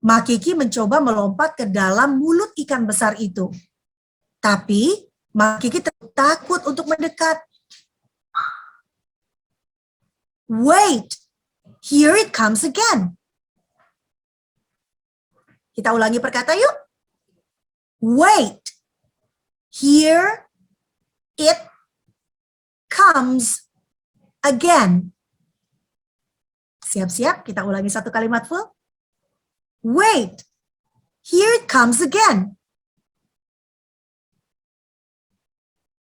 A: Makiki mencoba melompat ke dalam mulut ikan besar itu. Tapi Makiki takut untuk mendekat. Wait, here it comes again. Kita ulangi perkata yuk. Wait, here it comes again. Siap-siap, kita ulangi satu kalimat full. Wait, here it comes again.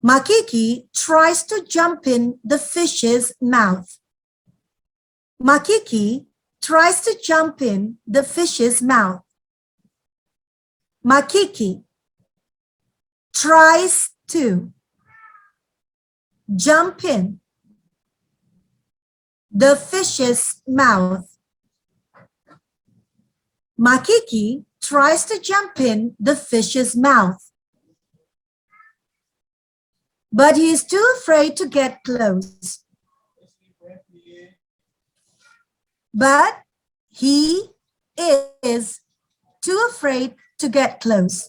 A: Makiki tries to jump in the fish's mouth. Makiki tries to jump in the fish's mouth. Makiki tries to jump in the fish's mouth. Makiki tries to jump in the fish's mouth. But he is too afraid to get close. But he is too afraid to get close.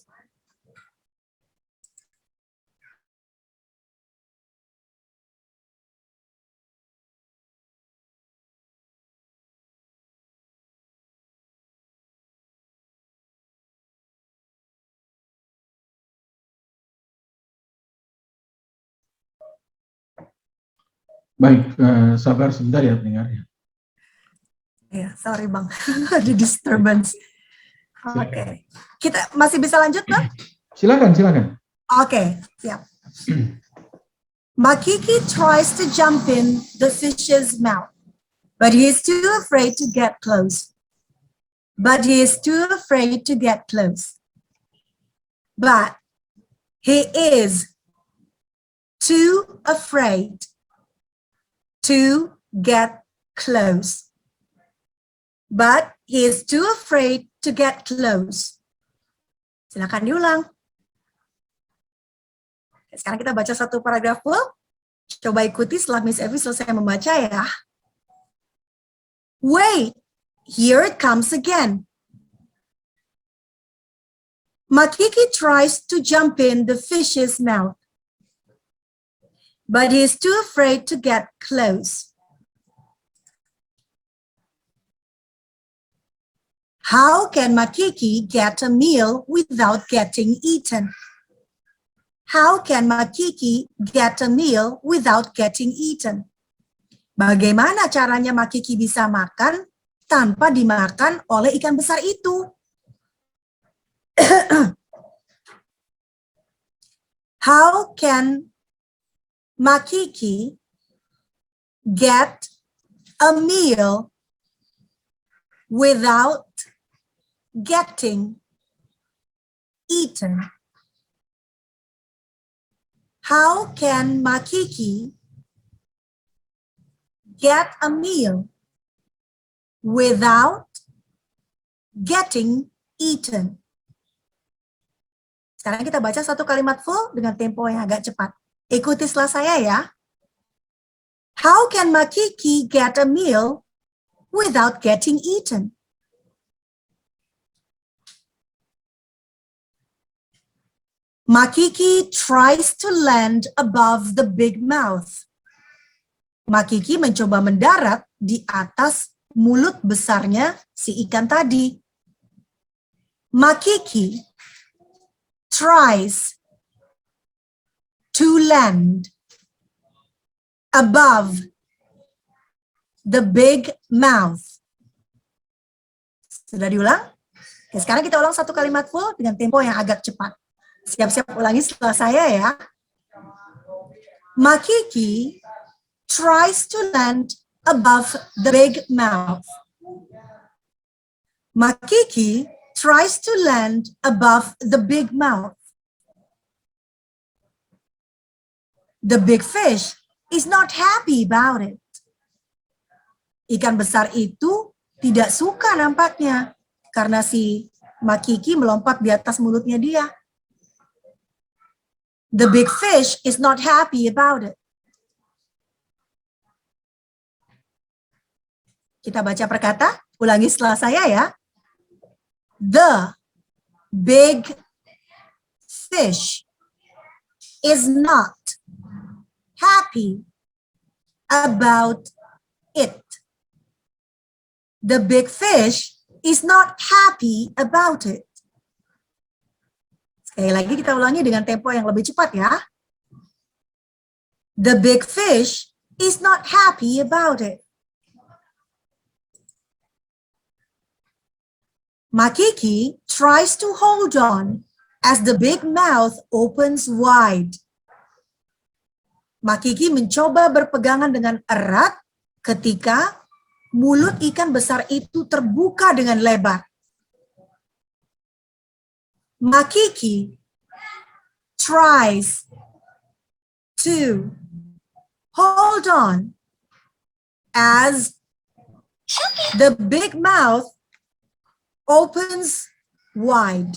B: Baik, sabar sebentar ya pendengar.
A: Ya, sorry Bang, ada disturbance. Oke, kita masih bisa lanjut, Bang?
B: Silakan.
A: Oke, siap. Makiki tries to jump in the fish's mouth, but he is too afraid to get close. But he is too afraid to get close. But he is too afraid to get close. But he is too afraid to get close. Silakan diulang. Sekarang kita baca satu paragraf full. Coba ikuti setelah Miss Evi selesai membaca ya. Wait, here it comes again. Makiki tries to jump in the fish's mouth, but he is too afraid to get close. How can Makiki get a meal without getting eaten? How can Makiki get a meal without getting eaten? Bagaimana caranya Makiki bisa makan tanpa dimakan oleh ikan besar itu? How can Makiki get a meal without getting eaten? How can Makiki get a meal without getting eaten? Sekarang kita baca satu kalimat full dengan tempo yang agak cepat. Ikuti setelah saya ya. How can Makiki get a meal without getting eaten? Makiki tries to land above the big mouth. Makiki mencoba mendarat di atas mulut besarnya si ikan tadi. Makiki tries to land above the big mouth. Sudah diulang? Oke, sekarang kita ulang satu kalimat full dengan tempo yang agak cepat. Siap-siap ulangi setelah saya ya. Makiki tries to land above the big mouth. Makiki tries to land above the big mouth. The big fish is not happy about it. Ikan besar itu tidak suka nampaknya karena si Makiki melompat di atas mulutnya dia. The big fish is not happy about it. Kita baca per kata, ulangi setelah saya ya. The big fish is not happy about it. The big fish is not happy about it. Sekali lagi kita ulangi dengan tempo yang lebih cepat ya. The big fish is not happy about it. Makiki tries to hold on as the big mouth opens wide. Makiki mencoba berpegangan dengan erat ketika mulut ikan besar itu terbuka dengan lebar. Makiki tries to hold on as the big mouth opens wide.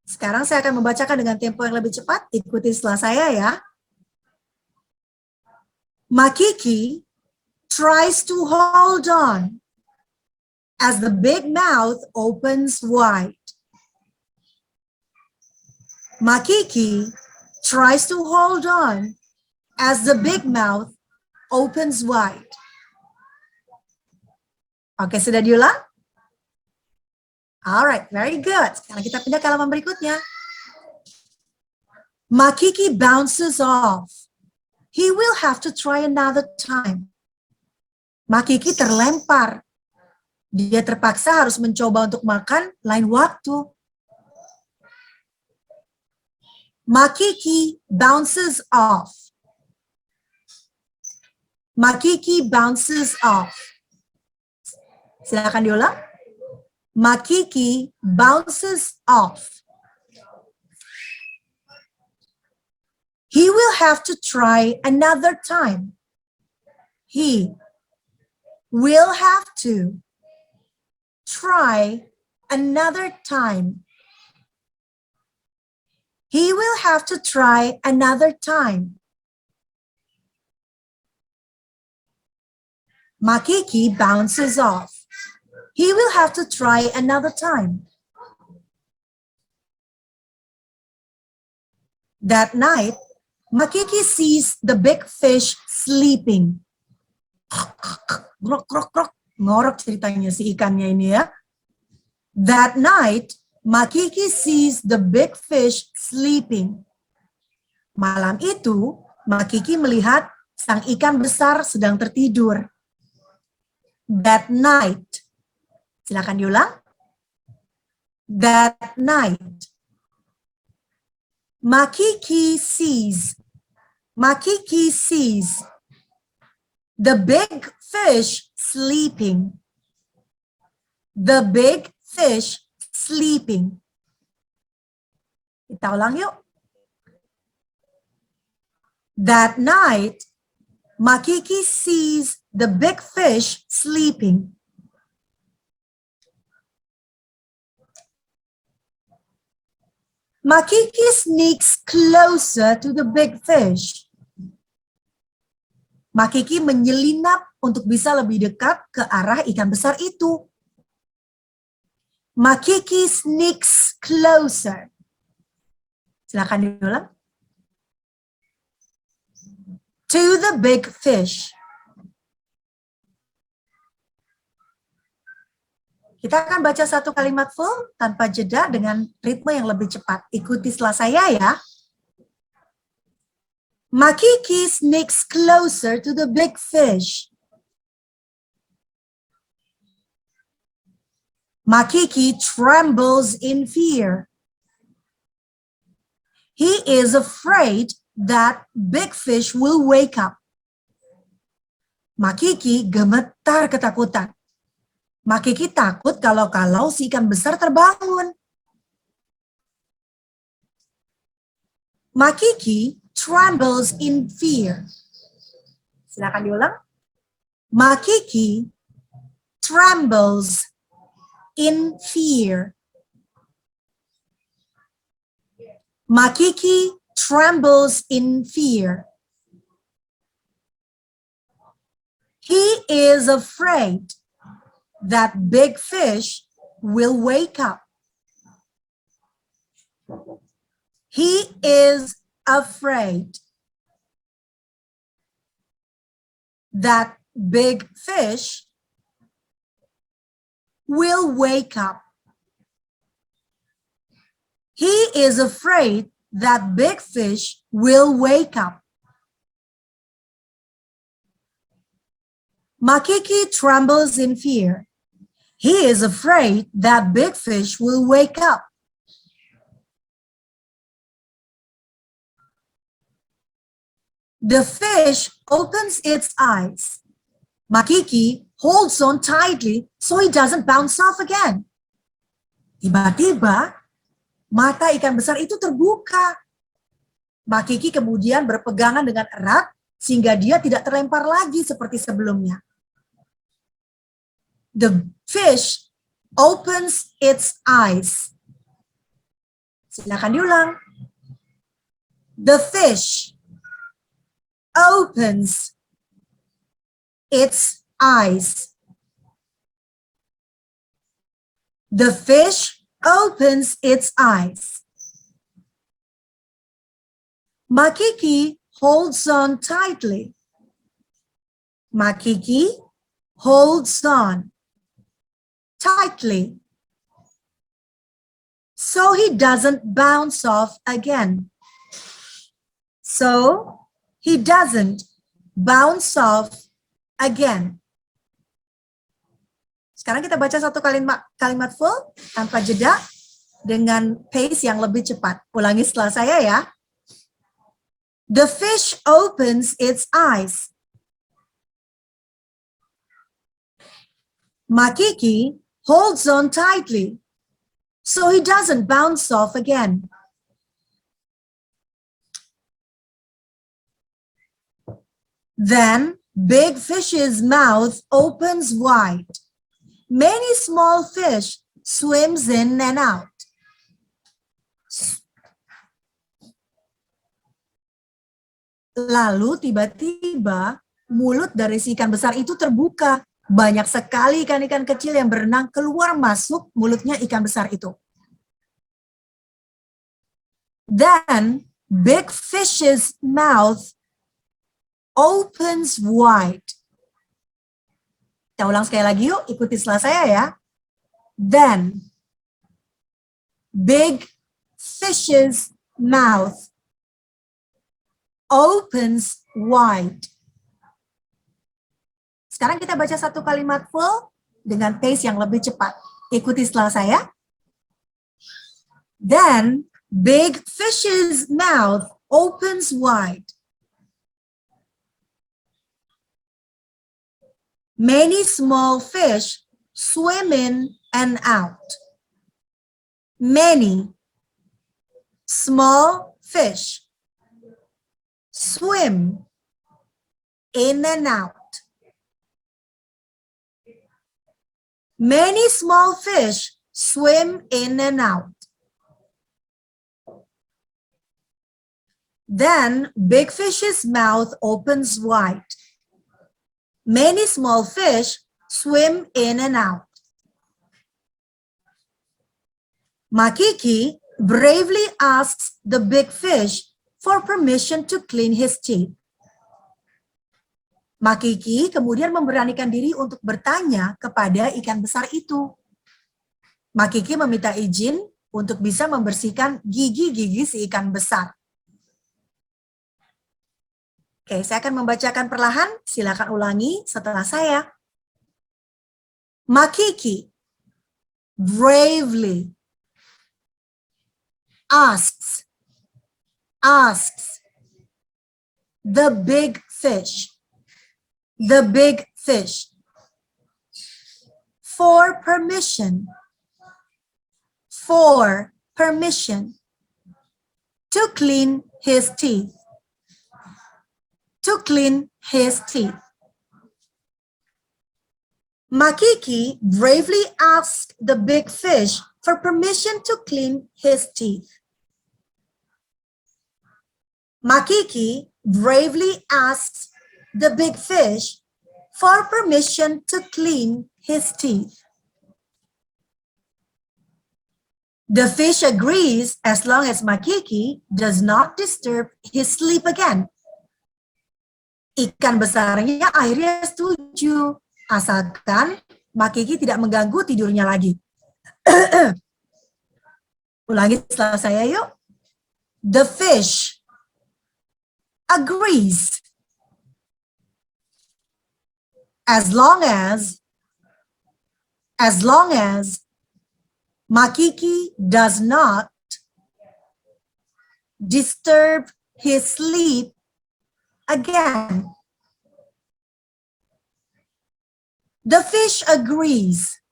A: Sekarang saya akan membacakan dengan tempo yang lebih cepat. Ikuti setelah saya ya. Makiki tries to hold on as the big mouth opens wide. Makiki tries to hold on as the big mouth opens wide. Oke, sudah diulang? Alright, very good. Sekarang kita pindah ke halaman berikutnya. Makiki bounces off. He will have to try another time. Makiki terlempar. Dia terpaksa harus mencoba untuk makan lain waktu. Makiki bounces off. Makiki bounces off. Silakan diulang. Makiki bounces off. He will have to try another time. He will have to try another time. He will have to try another time. Makiki bounces off. He will have to try another time. That night, Makiki sees the big fish sleeping. Grok, grok, grok. Ngorok ceritanya si ikannya ini ya. That night, Makiki sees the big fish sleeping. Malam itu, Makiki melihat sang ikan besar sedang tertidur. That night. Silakan diulang. That night. Makiki sees the big fish sleeping. The big fish sleeping. Kita ulang yuk. That night, Makiki sees the big fish sleeping. Makiki sneaks closer to the big fish. Makiki menyelinap untuk bisa lebih dekat ke arah ikan besar itu. Makiki sneaks closer. Silakan diulang. To the big fish. Kita akan baca satu kalimat full tanpa jeda dengan ritme yang lebih cepat. Ikuti setelah saya ya. Makiki sneaks closer to the big fish. Makiki trembles in fear. He is afraid that big fish will wake up. Makiki gemetar ketakutan. Makiki takut kalau si ikan besar terbangun. Makiki trembles in fear. Silakan diulang. Makiki trembles in fear. Makiki trembles in fear. He is afraid that big fish will wake up. He is afraid that big fish will wake up. He is afraid that big fish will wake up. Makiki trembles in fear. He is afraid that big fish will wake up. The fish opens its eyes. Makiki holds on tightly so he doesn't bounce off again. Tiba-tiba, mata ikan besar itu terbuka. Makiki kemudian berpegangan dengan erat sehingga dia tidak terlempar lagi seperti sebelumnya. The fish opens its eyes. Silakan diulang. The fish opens its eyes. The fish opens its eyes. Makiki holds on tightly. Makiki holds on tightly so he doesn't bounce off again. So he doesn't bounce off again. Sekarang kita baca satu kalimat full tanpa jeda dengan pace yang lebih cepat. Ulangi setelah saya ya. The fish opens its eyes. Makiki holds on tightly so he doesn't bounce off again. Then big fish's mouth opens wide. Many small fish swims in and out. Lalu tiba-tiba mulut dari si ikan besar itu terbuka. Banyak sekali ikan-ikan kecil yang berenang keluar masuk mulutnya ikan besar itu. Then big fish's mouth opens wide. Kita ulang sekali lagi yuk, ikuti setelah saya ya. Then big fish's mouth opens wide. Sekarang kita baca satu kalimat full dengan pace yang lebih cepat. Ikuti setelah saya. Then big fish's mouth opens wide. Many small fish swim in and out. Many small fish swim in and out. Many small fish swim in and out. Then big fish's mouth opens wide. Many small fish swim in and out. Makiki bravely asks the big fish for permission to clean his teeth. Makiki kemudian memberanikan diri untuk bertanya kepada ikan besar itu. Makiki meminta izin untuk bisa membersihkan gigi-gigi si ikan besar. Oke, saya akan membacakan perlahan. Silakan ulangi setelah saya. Makiki bravely asks the big fish for permission to clean his teeth. Makiki bravely asked the big fish for permission to clean his teeth. Makiki bravely asks the big fish for permission to clean his teeth. The fish agrees as long as Makiki does not disturb his sleep again. Ikan besarnya akhirnya setuju, asalkan Makiki tidak mengganggu tidurnya lagi. Ulangi setelah saya yuk. The fish agrees as long as Makiki does not disturb his sleep again. The fish agrees.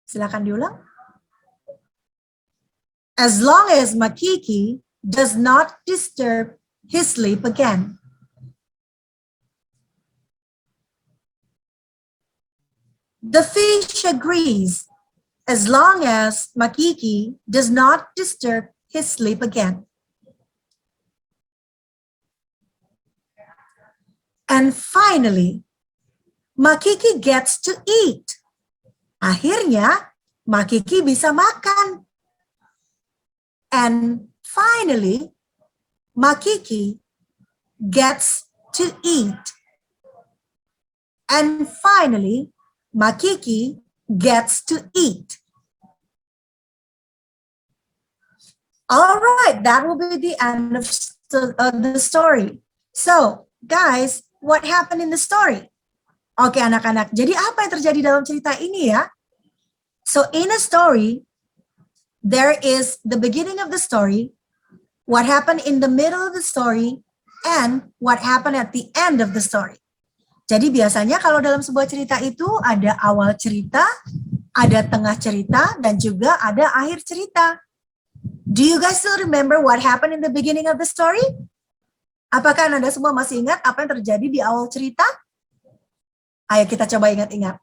A: Silakan diulang. As long as Makiki does not disturb his sleep again. The fish agrees as long as Makiki does not disturb his sleep again. And finally, Makiki gets to eat. Akhirnya, Makiki bisa makan. And finally, Makiki gets to eat. And finally, Makiki gets to eat. All right, that will be the end of the story. So, guys, what happened in the story? Oke, anak-anak, jadi apa yang terjadi dalam cerita ini ya? So, in a story, there is the beginning of the story, what happened in the middle of the story, and what happened at the end of the story. Jadi biasanya kalau dalam sebuah cerita itu ada awal cerita, ada tengah cerita, dan juga ada akhir cerita. Do you guys still remember what happened in the beginning of the story? Apakah Anda semua masih ingat apa yang terjadi di awal cerita? Ayo kita coba ingat-ingat.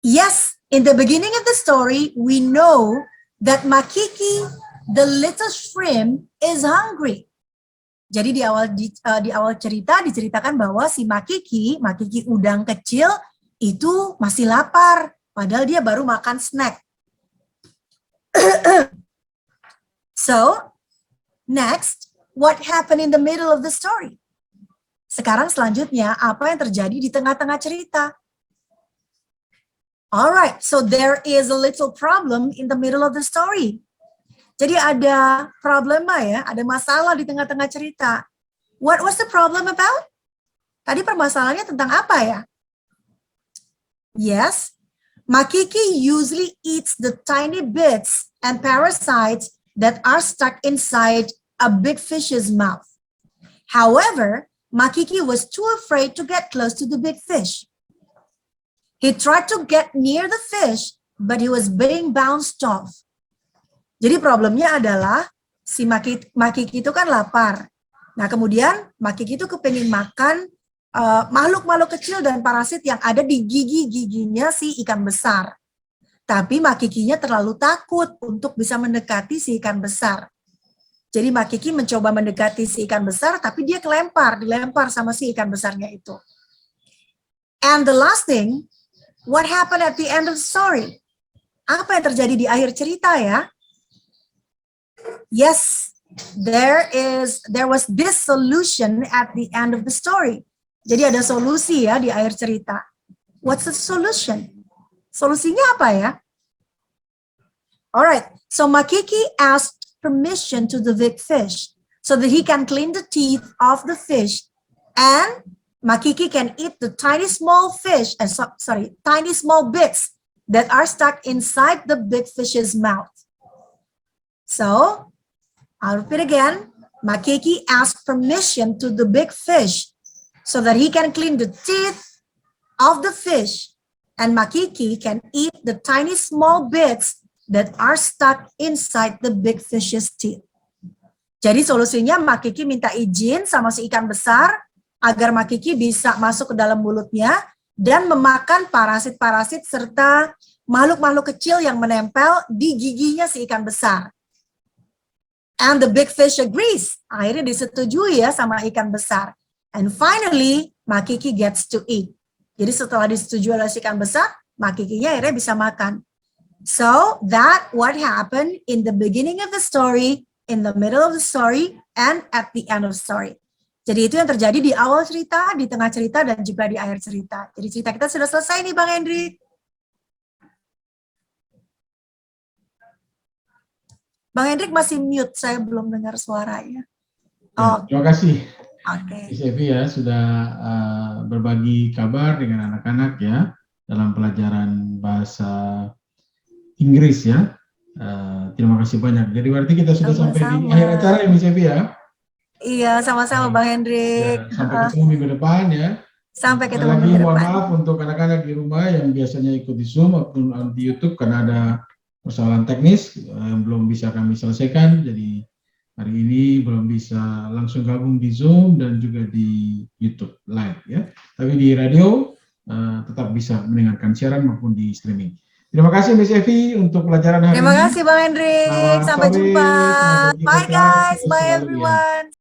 A: Yes, in the beginning of the story, we know that Makiki, the little shrimp, is hungry. Jadi di awal cerita diceritakan bahwa si Makiki udang kecil itu masih lapar, padahal dia baru makan snack. So, next, what happened in the middle of the story? Sekarang selanjutnya, apa yang terjadi di tengah-tengah cerita? Alright, so there is a little problem in the middle of the story. Jadi ada problema ya, ada masalah di tengah-tengah cerita. What was the problem about? Tadi permasalahannya tentang apa ya? Yes, Makiki usually eats the tiny bits and parasites that are stuck inside a big fish's mouth. However, Makiki was too afraid to get close to the big fish. He tried to get near the fish, but he was being bounced off. Jadi problemnya adalah si Makiki itu kan lapar. Nah, kemudian Mbak Kiki itu kepengen makan makhluk-makhluk kecil dan parasit yang ada di gigi-giginya si ikan besar. Tapi Mbak Kikinya terlalu takut untuk bisa mendekati si ikan besar. Jadi Mbak Kiki mencoba mendekati si ikan besar, tapi dia dilempar sama si ikan besarnya itu. And the last thing, what happened at the end of the story? Apa yang terjadi di akhir cerita ya? Yes, there was this solution at the end of the story. Jadi ada solusi ya di akhir cerita. What's the solution? Solusinya apa ya? Alright, so Makiki asked permission to the big fish so that he can clean the teeth of the fish, and Makiki can eat the tiny small bits that are stuck inside the big fish's mouth. So, I'll repeat again. Makiki asked permission to the big fish so that he can clean the teeth of the fish, and Makiki can eat the tiny small bits that are stuck inside the big fish's teeth. Jadi solusinya Makiki minta izin sama si ikan besar agar Makiki bisa masuk ke dalam mulutnya dan memakan parasit-parasit serta makhluk-makhluk kecil yang menempel di giginya si ikan besar. And the big fish agrees. Akhirnya disetujui ya sama ikan besar. And finally, Makiki gets to eat. Jadi setelah disetujui oleh si ikan besar, Makikinya akhirnya bisa makan. So, that what happened in the beginning of the story, in the middle of the story, and at the end of the story. Jadi itu yang terjadi di awal cerita, di tengah cerita, dan juga di akhir cerita. Jadi cerita kita sudah selesai nih Bang Hendrik. Bang Hendrik masih mute, saya belum dengar suaranya.
B: Ya, terima kasih.
A: Oke.
B: Miss Evi ya sudah berbagi kabar dengan anak-anak ya dalam pelajaran bahasa Inggris ya. Terima kasih banyak. Jadi berarti kita sudah sampai di akhir acara ya Miss Evi ya.
A: Iya, sama-sama Bang Hendrik.
B: Ya, sampai ketemu minggu depan ya.
A: Sampai ketemu
B: lagi
A: minggu
B: mohon
A: depan.
B: maaf untuk anak-anak di rumah yang biasanya ikut di Zoom maupun di YouTube karena ada persoalan teknis yang belum bisa kami selesaikan. Jadi hari ini belum bisa langsung gabung di Zoom dan juga di YouTube live ya. Tapi di radio tetap bisa mendengarkan siaran maupun di streaming. Terima kasih Miss Evi untuk pelajaran hari ini.
A: Terima kasih Bang Hendrik. Sampai jumpa. Bye guys. Bye everyone.